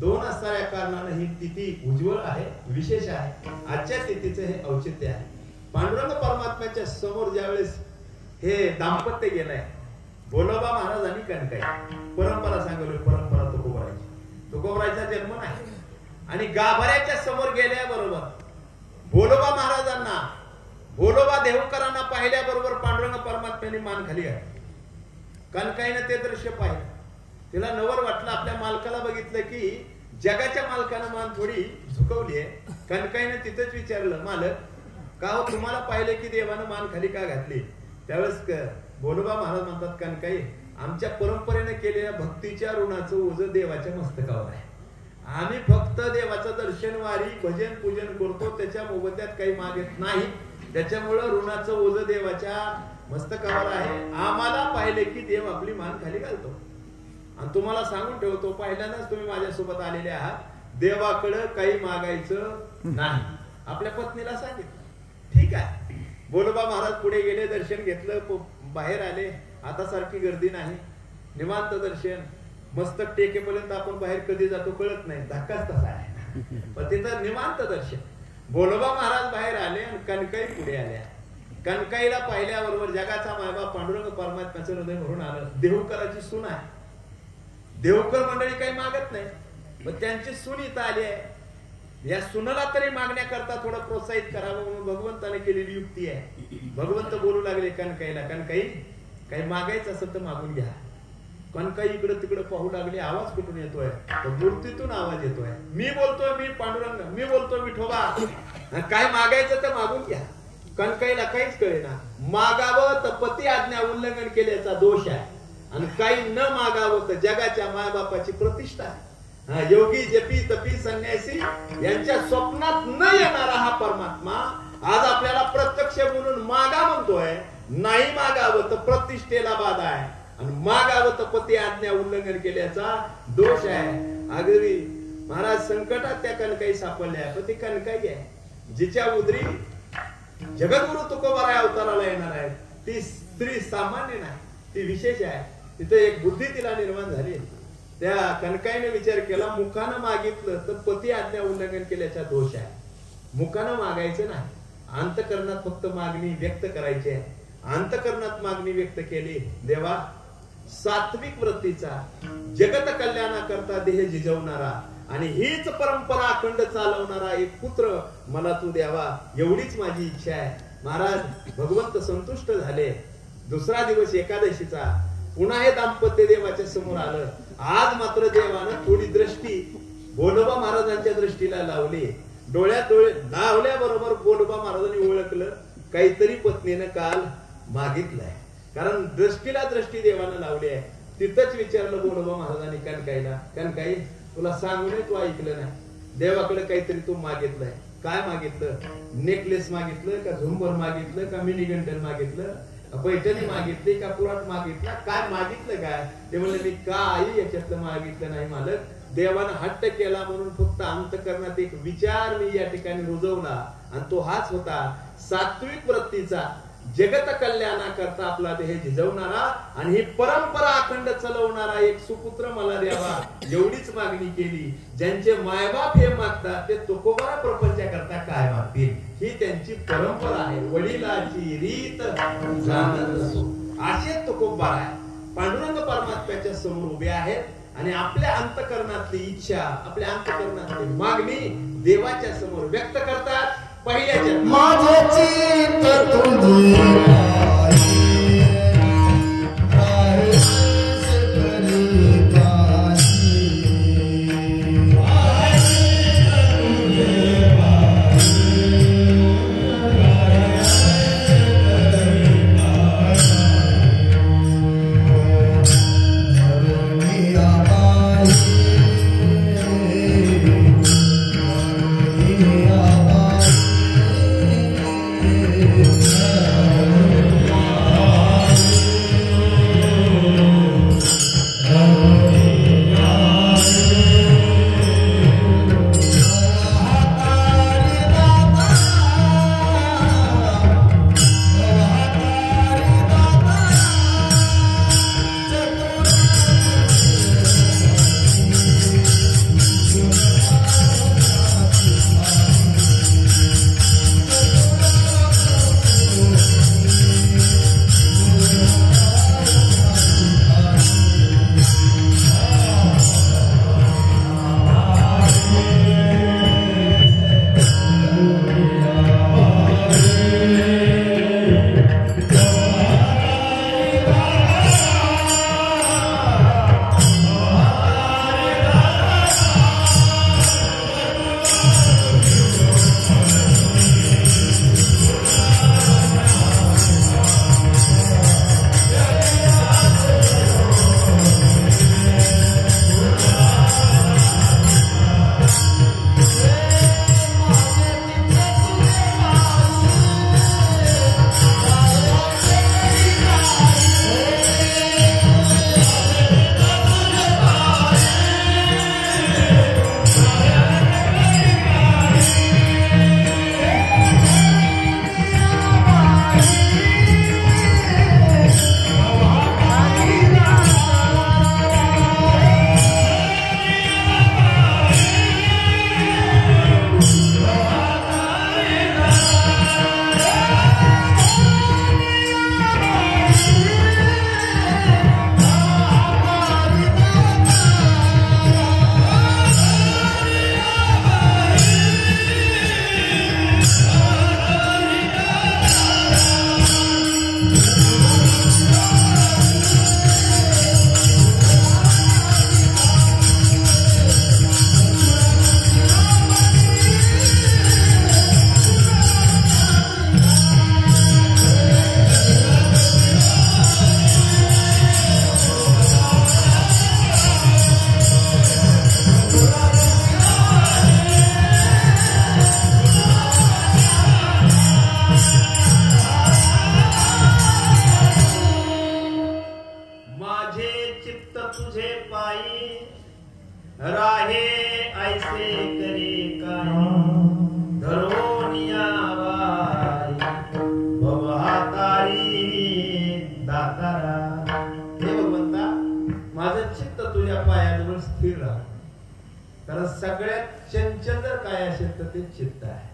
2 असणाऱ्या कारणाने ही तिथी उज्ज्वल आहे, विशेष आहे. आजच्या तिथीचं हे औचित्य आहे. पांडुरंग परमात्म्याच्या समोर ज्यावेळेस हे दाम्पत्य गेलंय भोलोबा महाराज आणि कनकाई, परंपरा सांगलोय, परंपरा तुकोबारायची. तुकोबारायचा जन्म नाही आणि गाभाऱ्याच्या समोर गेल्याबरोबर भोलोबा महाराजांना, भोलोबा देहूकरांना पाहिल्याबरोबर पांडुरंग परमात्म्याने मान खाली घातली. कनकाईनं ते दृश्य पाहिलं. तिला नवर वाटलं. आपल्या मालकाला बघितलं की जगाच्या मालकानं मान थोडी झुकवली आहे. कनकाईनं तिथंच विचारलं मालक का हो तुम्हाला पाहिले की देवानं मान खाली का घातली? त्यावेळेस भोलोबा महाराज म्हणतात कनकाई आमच्या परंपरेने केलेल्या भक्तीच्या ऋणाचं ओझं देवाच्या मस्तकावर आहे. आम्ही फक्त देवाचं दर्शन वारी भजन पूजन करतो, त्याच्या मोबदल्यात काही मागत नाही. त्याच्यामुळं ऋणाचं ओझं देवाच्या मस्तकावर आहे. आम्हाला पाहिले की देव आपली मान खाली घालतो. आणि तुम्हाला सांगून ठेवतो पहिल्यांदाच तुम्ही माझ्यासोबत आलेले आहात. देवाकडे काही मागायचं नाही. आपल्या पत्नीला सांगितलं. ठीक आहे. बोलोबा महाराज पुढे गेले, दर्शन घेतलं, बाहेर आले. आता सारखी गर्दी नाही, निवांत दर्शन. मस्तक टेकेपर्यंत आपण बाहेर कधी जातो कळत नाही, धक्काच तसा आहे. पण तिथं निवांत दर्शन. बोलोबा महाराज बाहेर आले आणि कणकाई पुढे आल्या. कणकाईला पाहिल्याबरोबर जगाचा मायबाप पांडुरंग परमात्म्याचं हृदय भरून आलं. देहूकराची सून आहे. देहूकर मंडळी काही मागत नाही, पण त्यांची सून इथं आली आहे. या सुनाला तरी मागण्याकरता थोडं प्रोत्साहित करावं म्हणून भगवंताने केलेली युक्ती आहे. भगवंत बोलू लागले कणकाईला, कणकाई काही मागायचं असेल तर मागून घ्या. कणकाई इकडं तिकडं पाहू लागली. आवाज कुठून येतोय? मूर्तीतून आवाज येतोय. मी बोलतोय, मी पांडुरंग, मी बोलतोय विठोबा, काय मागायचं तर मागून घ्या. कणकाईला काहीच कळेना. मागावं तर पती आज्ञा उल्लंघन केल्याचा दोष आहे, आणि काही न मागावं तर जगाच्या मायबापाची प्रतिष्ठा आहे. योगी जपी तपी संन्यासी यांच्या स्वप्नात न येणारा हा परमात्मा आज आपल्याला प्रत्यक्ष बोलून मागा म्हणतोय. नाही मागावं तर प्रतिष्ठेला बाधा आहे, आणि मागावं तर पती आज्ञा उल्लंघन केल्याचा दोष आहे. अगदी महाराज संकटात त्या कणकाई सापडल्या, पण ती कणकाई आहे जिच्या उदरी जगद्गुरु तुकोबाराय अवताराला येणार आहे. ती स्त्री सामान्य नाही, ती विशेष आहे. तिथे एक बुद्धी तिला निर्माण झाली. त्या कणकाईने विचार केला, मुखानं मागितलं तर पती आज्ञा उल्लंघन केल्याचा दोष आहे. मुखानं मागायचं नाही, अंतकरणात फक्त मागणी व्यक्त करायची आहे. अंतकरणात मागणी व्यक्त केली. देवा, सात्विक वृत्तीचा, जगत कल्याणाकरता देह झिजवणारा आणि हीच परंपरा अखंड चालवणारा एक पुत्र मला तू द्यावा, एवढीच माझी इच्छा आहे. महाराज भगवंत संतुष्ट झाले. दुसरा दिवस एकादशीचा. पुन्हा हे दाम्पत्य देवाच्या समोर आलं. आज मात्र देवानं थोडी दृष्टी बोलोबा महाराजांच्या दृष्टीला लावली. डोळ्यात डोळे लावल्याबरोबर बोलोबा महाराजांनी ओळखलं काहीतरी पत्नीनं काल मागितलंय. कारण दृष्टीला दृष्टी देवानं लावली आहे. तिथंच विचारलं बोलोबा महाराजांनी कणकाईला, कणकाई तुला सांगून तू ऐकलं नाही, देवाकडे काहीतरी तू मागितलंय. काय मागितलं? नेकलेस मागितलं का, झुंबर मागितलं का, मिनी गंटन मागितलं, पैठणी मागितली का, पुराट मागितला, काय मागितलं? काय ते म्हणले, मी काही याच्यातलं मागितलं नाही मालक. देवानं हट्ट केला म्हणून फक्त अंतकरणात एक विचार मी या ठिकाणी रुजवला, आणि तो हाच होता सात्विक वृत्तीचा, जगत कल्याणाकरता आपला देह झिजवणारा आणि ही परंपरा अखंड चालवणारा एक सुपुत्र मला द्यावा, एवढीच मागणी केली. ज्यांचे मायबाप हे मागतात ते तुकोबा प्रपंचाकरता काय मागतील, ही त्यांची परंपरा आहे. वडिलाची रीत जाणत असो, असे तुकोबा आहे. पांडुरंग परमात्म्याच्या समोर उभे आहेत आणि आपल्या अंतकरणातली इच्छा, आपल्या अंतकरणातली मागणी देवाच्या समोर व्यक्त करतात. पहिल्याच्या Yeah. चित्त तुझे पायी राहे ऐसे करे काय धरोनिया वारी बहातारी दातारा. हे भगवंता माझं चित्त तुझ्या पायाजवळ स्थिर राहा. कारण सगळ्यात चंचल जर काय असेल तर ते चित्त आहे.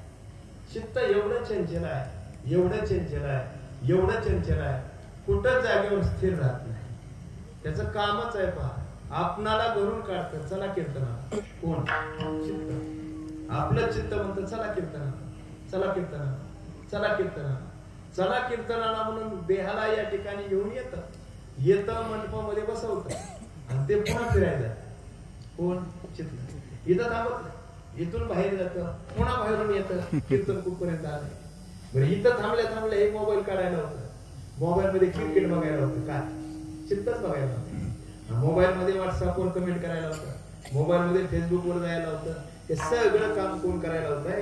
चित्त एवढं चंचल आहे, एवढं चंचल आहे, एवढं चंचल आहे, कुठं जागेवर स्थिर राहत नाही. त्याचं कामच आहे पहा, आपणाला घरून काढतं. चला कीर्तना. कोण? चित्त. आपलं चित्त म्हणतं चला कीर्तना, चला कीर्तना, चला कीर्तना, चला कीर्तनाला म्हणून देहाला या ठिकाणी घेऊन येतं मंडपामध्ये बसवतं आणि ते पुन्हा फिरायला. कोण? चित्त. इथं थांबत, इथून बाहेर जातं, पुन्हा बाहेरून येतं, कीर्तन कुठपर्यंत आलं. बरं इथं थांबल्या हे मोबाईल काढायला होतं, मोबाईल मध्ये क्रिकेट बघायला होतं, काय चित्तच बघायला होतं. मोबाईल मध्ये व्हॉट्सअपवर कमेंट करायला होतं, मोबाईल मध्ये फेसबुकवर जायला होतं. हे सगळं काम कोण करायला होतंय?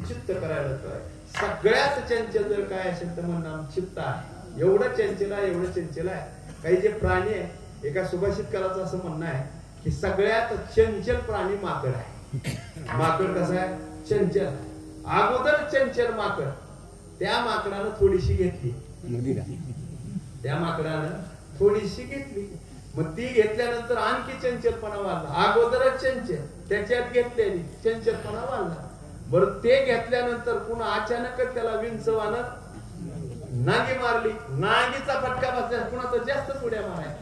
चित्त करायला होतंय. सगळ्यात चंचल जर काय असेल तर म्हणणं चित्त आहे. एवढं चंचल आहे, एवढं चंचल आहे. काही जे प्राणी आहे, एका सुभाषितकाराचं असं म्हणणं आहे की सगळ्यात चंचल प्राणी माकड आहे. माकड कसं आहे? चंचल. अगोदर चंचल माकड, त्या माकडानं थोडीशी घेतली, त्या माकडानं थोडीशी घेतली, मग ती घेतल्यानंतर आणखी चंचलपणा वाढला. अगोदरच चंचल, त्याच्यात घेतलेली चंचलपणा वाढला. बरं ते घेतल्यानंतर पुन्हा अचानकच त्याला विंचवानं नांगी मारली. नांगीचा फटका बसल्या, पुन्हा तो जास्तच उड्या मारायला.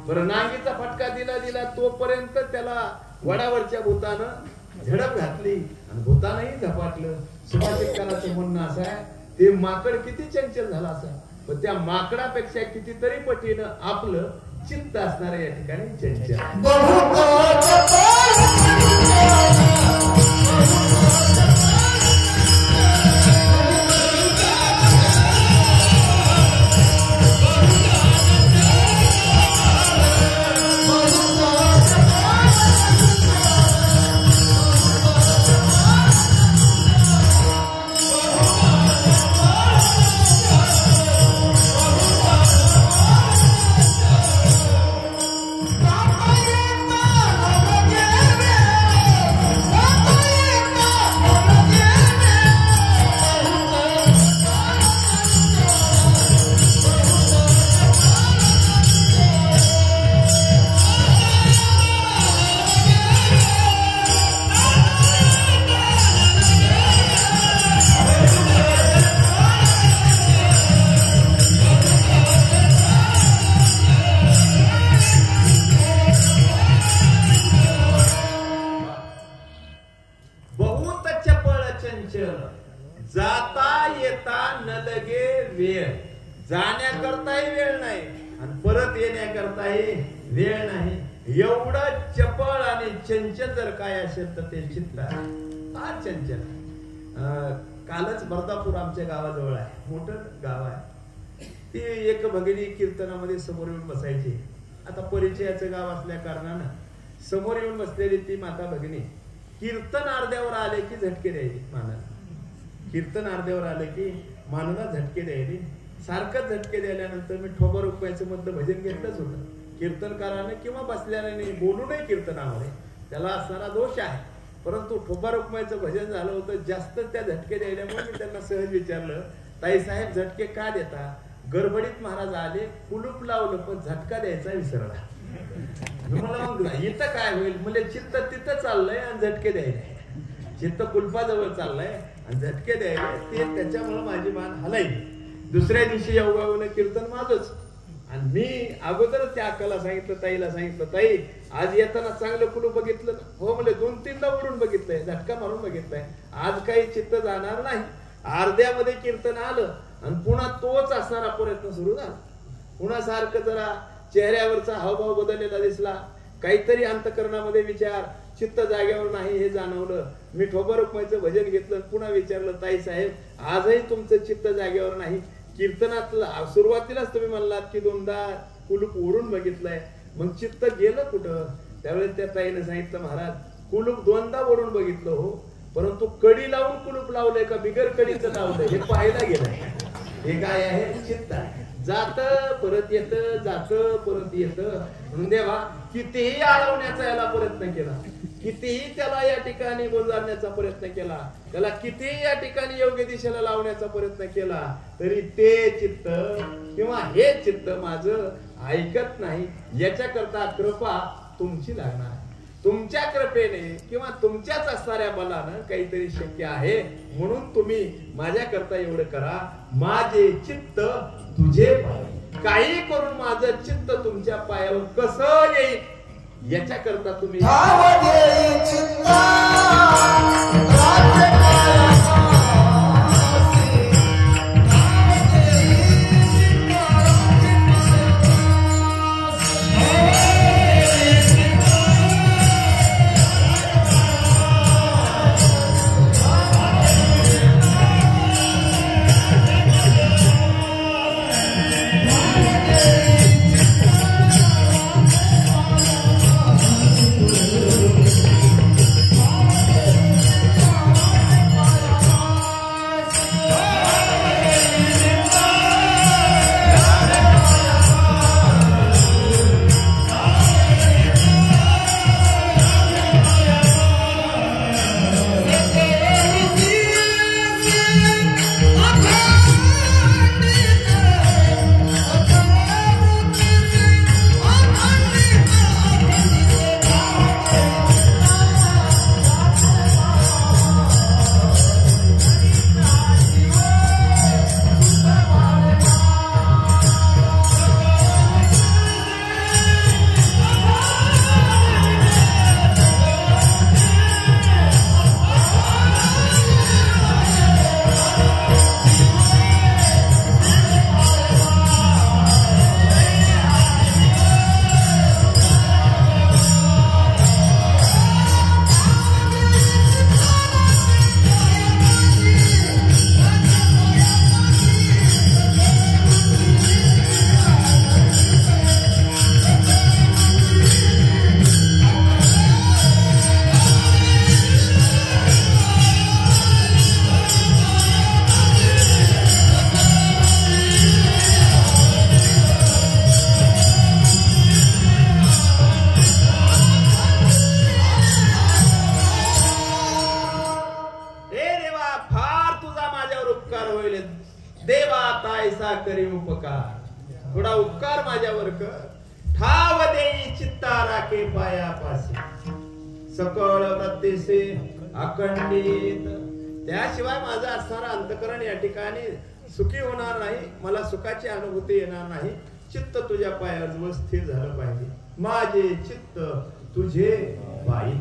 बरं नांगीचा फटका दिला तोपर्यंत त्याला वडावरच्या भूतानं झडप घातली आणि भूतानही झपाटलं. सुभाषितकाराचं म्हणणं असं आहे ते माकड किती चंचल झाला असं, पण त्या माकडापेक्षा कितीतरी पटीनं आपलं चित्त असणार या ठिकाणी चंचल. जाता येता न लगे वेळ. जाण्याकरताही वेळ नाही आणि परत येण्याकरताही वेळ नाही. एवढं चपळ आणि चंचल जर काय असेल तर ते चित्त हा चंचल. कालच बर्दापूर आमच्या गावाजवळ आहे, मोठं गाव आहे. ती एक भगिनी कीर्तनामध्ये समोर येऊन बसायची. आता परिचयाचं गाव असल्या कारणानं समोर येऊन बसलेली ती माता भगिनी कीर्तन अर्ध्यावर आले की झटके द्यायची मानाला. कीर्तन अर्ध्यावर आले की मानाला झटके द्यायची. सारखं झटके द्यायल्यानंतर मी ठोबा रुपयाचं मधलं भजन घेतलंच होतं. कीर्तनकाराने किंवा बसल्याने बोलू नये कीर्तनामध्ये, त्याला असणारा दोष आहे. परंतु ठोबा रुपयाचं भजन झालं होतं, जास्त त्या झटके द्यायल्यामुळे मी त्यांना सहज विचारलं, ताई साहेब झटके का देता? गडबडीत महाराज आले, कुलूप लावलं पण झटका द्यायचा विसरला. मला इथं काय होईल म्हणजे चित्त तिथं चाललंय आणि झटके द्यायला, चित्त कुलपाजवळ चाललंय आणि झटके द्यायला, ते त्याच्यामुळे माझी मान हलायली. दुसऱ्या दिवशी योगावून कीर्तन माझंच. आणि मी अगोदर त्या अक्काला सांगितलं, ताईला सांगितलं, ताई आज येताना चांगलं कुलूप बघितलं? हो म्हणजे 2-3दा उडून बघितलंय, झटका मारून बघितलाय, आज काही चित्त जाणार नाही. अर्ध्यामध्ये कीर्तन आलं आणि पुन्हा तोच असणारा प्रयत्न सुरू झाला. पुन्हा सारखं जरा चेहऱ्यावरचा हावभाव बदललेला दिसला, काहीतरी अंतकरणामध्ये विचार, चित्त जागेवर नाही हे जाणवलं. मी ठोबा रुक्माईचं भजन घेतलं, पुन्हा विचारलं, ताई साहेब आजही तुमचं चित्त जागेवर नाही. कीर्तनातलं सुरुवातीलाच तुम्ही म्हणलात की 2दा कुलूप ओढून बघितलंय, मग चित्त गेलं कुठं? त्यावेळेस त्या ताईने सांगितलं, महाराज कुलूप 2दा ओढून बघितलं हो, परंतु कडी लावून कुलूप लावलंय का बिगर कडीचं लावलंय हे पाहायला गेलंय. हे काय आहे? चित्त आहे. जात परत येत, जात परत येत. म्हणून देवा कितीही अडवण्याचा याला प्रयत्न केला, कितीही त्याला या ठिकाणी गुंजारण्याचा प्रयत्न केला, त्याला कितीही या ठिकाणी योग्य दिशेला लावण्याचा प्रयत्न केला, तरी ते चित्त किंवा हे चित्त माझं ऐकत नाही. याच्याकरता कृपा तुमची लागणार. तुमच्या कृपेने किंवा तुमच्याच असणाऱ्या बलानं काहीतरी शक्य आहे. म्हणून तुम्ही माझ्याकरता एवढं करा, माझे चित्त तुझे पाय. काही करून माझं चित्त तुमच्या पायावर कसं येईल याच्याकरता तुम्ही करी उपकार, थोडा उपकार माझ्यावर कर. ठाव देई चित्ता राखे पायापासी, सकळ प्रत्येसे अखंडित. त्याशिवाय माझं असणारा अंतकरण या ठिकाणी सुखी होणार नाही, मला सुखाची अनुभूती येणार नाही. चित्त तुझ्या पायाजवळ स्थिर झालं पाहिजे. माझे चित्त तुझे पायी.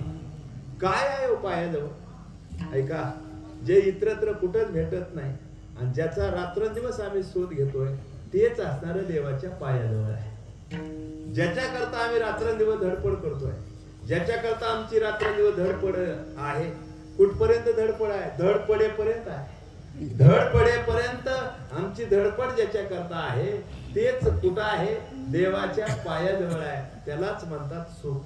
काय आहे पायाजवळ? ऐका, जे इतरत्र कुठंच भेटत नाही आणि ज्याचा रात्रंदिवस आम्ही शोध घेतोय तेच असणारं देवाच्या पायाजवळ आहे. ज्याच्याकरता आम्ही रात्रंदिवस धडपड करतोय, ज्याच्याकरता आमची रात्रंदिवस धडपड आहे. कुठपर्यंत धडपड आहे? धडपडेपर्यंत आहे. धडपडेपर्यंत आमची धडपड ज्याच्याकरता आहे तेच कुठं आहे? देवाच्या पायाजवळ आहे. त्यालाच म्हणतात सुख,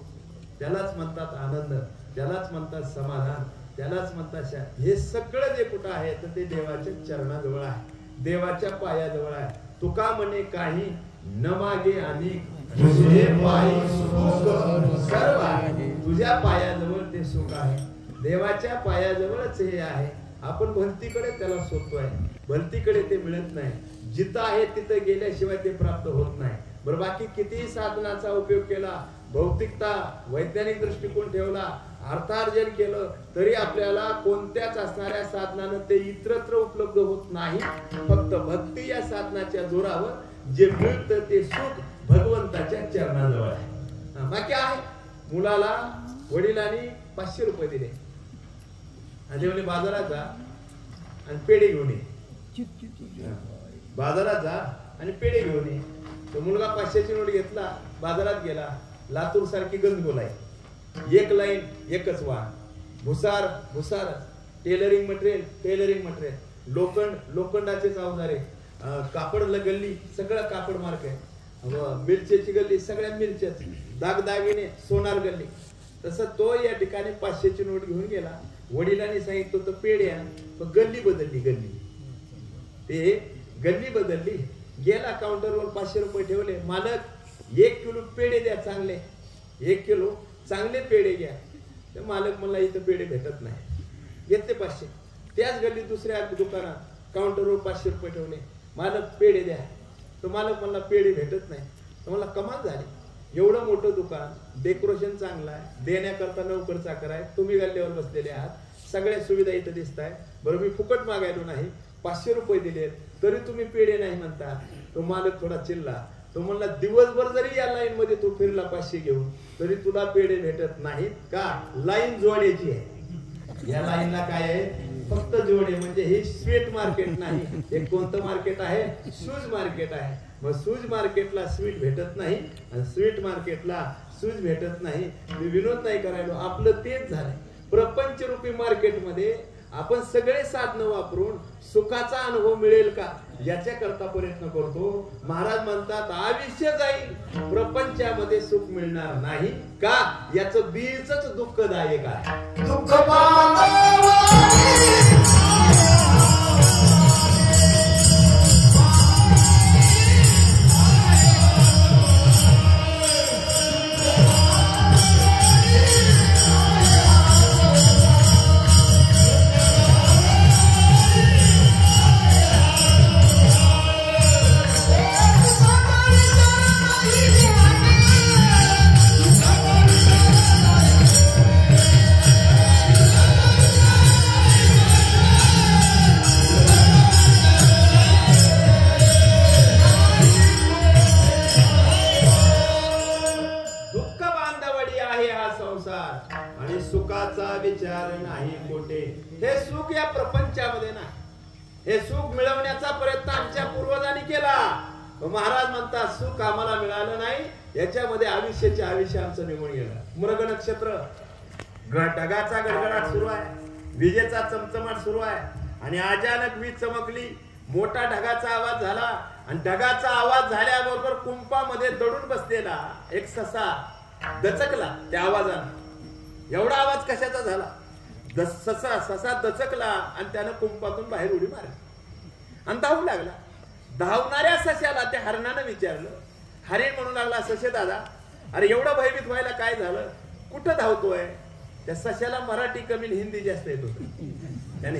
त्यालाच म्हणतात आनंद, त्यालाच म्हणतात समाधान, त्यालाच म्हणतात. हे सगळं जे कुठं आहे तर ते देवाच्या चरणाजवळ आहे, देवाच्या पायाजवळ आहे. तुका म्हणे काही न मागे आणि तुझे पायी सुख सर्व आहे. तुझ्या पायाजवळ ते सुख आहे, देवाच्या पायाजवळच हे आहे. आपण भलतीकडे त्याला शोधतोय, भलतीकडे ते मिळत नाही. जिथं आहे तिथं गेल्याशिवाय ते प्राप्त होत नाही. बरं, बाकी कितीही साधनाचा उपयोग केला, भौतिकता वैज्ञानिक दृष्टिकोन ठेवला, अर्थार्जन केलं, तरी आपल्याला कोणत्याच असणाऱ्या साधनानं ते इतरत्र उपलब्ध होत नाही. फक्त भक्ती या साधनाच्या जोरावर जे मिळतं ते सुख भगवंताच्या चरणाजवळ आहे. बाकी आहे. मुलाला वडिलांनी 500 रुपये दिले आणि म्हणजे बाजारात जा आणि पेढे घेऊन ये. बाजारात जा आणि पेढे घेऊन ये. तो मुलगा 500ची नोट घेतला, बाजारात गेला. लातूर सारखी गंजगोल आहे, एक लाईन एकच वाहन, भुसार भुसार, टेलरिंग मटेरियल, लोखंडाचेच अवजारे, कापड गल्ली सगळं कापड मार्क आहे, मिरच्याची गल्ली सगळ्या मिरच्याच, दागदागिने सोनार गल्ली. तसं तो या ठिकाणी 500ची नोट घेऊन गेला. वडिलांनी सांगितलं होतं पेढे आण, पण गल्ली बदलली. गल्ली बदलली. गेला काउंटरवर 500 रुपये ठेवले. मालक 1 किलो पेढे द्या चांगले, 1 किलो चांगले पेढे घ्या. तर मालक मला इथं पेढे भेटत नाही. घेतले 500. त्याच गल्लीत दुसऱ्या दुकानात काउंटरवर 500 रुपये ठेवले. मालक पेढे द्या. तर मालक मला पेढे भेटत नाही. तर मला कमाल झाली. एवढं मोठं दुकान, डेकोरेशन चांगलं आहे, देण्याकरता नोकर चाकर आहे, तुम्ही गल्ल्यावर बसलेले आहात, सगळ्या सुविधा इथं दिसत आहे. बरं मी फुकट मागायलो नाही, 500 रुपये दिलेत, तरी तुम्ही पेढे नाही म्हणता. तो मालक थोडा चिल्ला. तो म्हणला दिवसभर जरी या लाईन मध्ये तू फिरला 500 घेऊन तरी तुला पेढे भेटत नाहीत का? लाईन जोडायची आहे. या लाईनला काय आहे? फक्त जोडे. म्हणजे हे स्वीट मार्केट नाही. हे कोणतं मार्केट आहे? शूज मार्केट आहे. मग शूज मार्केटला स्वीट भेटत नाही आणि स्वीट मार्केटला शूज भेटत नाही. मी विनोद नाही करायलो, आपलं तेच झालंय. प्रपंच रूपी मार्केटमध्ये आपण सगळे साधनं वापरून सुखाचा अनुभव मिळेल का याच्याकरता प्रयत्न करतो. महाराज म्हणतात आयुष्य जाईल, प्रपंचामध्ये सुख मिळणार नाही का? याचं बीजच दुःखदायक आहे. दुःख आणि सुखाचा विचार नाही कोठे. हे सुख या प्रपंचामध्ये नाही. हे सुख मिळवण्याचा प्रयत्न आमच्या पूर्वजांनी केला. महाराज म्हणतात सुख आम्हाला मिळालं नाही, याच्यामध्ये आयुष्याचे आयुष्य आमचं निघून गेलं. मृग नक्षत्र, ढगाचा गडगडाट सुरू आहे, विजेचा चमचमाट सुरू आहे आणि अचानक वीज चमकली. मोठा ढगाचा आवाज झाला आणि ढगाचा आवाज झाल्याबरोबर कुंपामध्ये दडून बसलेला एक ससा दचकला त्या आवाजाने. एवढा आवाज कशाचा झाला? ससा दचकला आणि त्यानं कुंपातून बाहेर उडी मारली आणि धावू लागला. धावणाऱ्या सश्याला त्या हरणानं विचारलं. हरिण म्हणू लागला, ससे दादा, अरे एवढं भयभीत व्हायला काय झालं? कुठं धावतोय? त्या सश्याला मराठी कमी हिंदी जास्त येत होतं. त्याने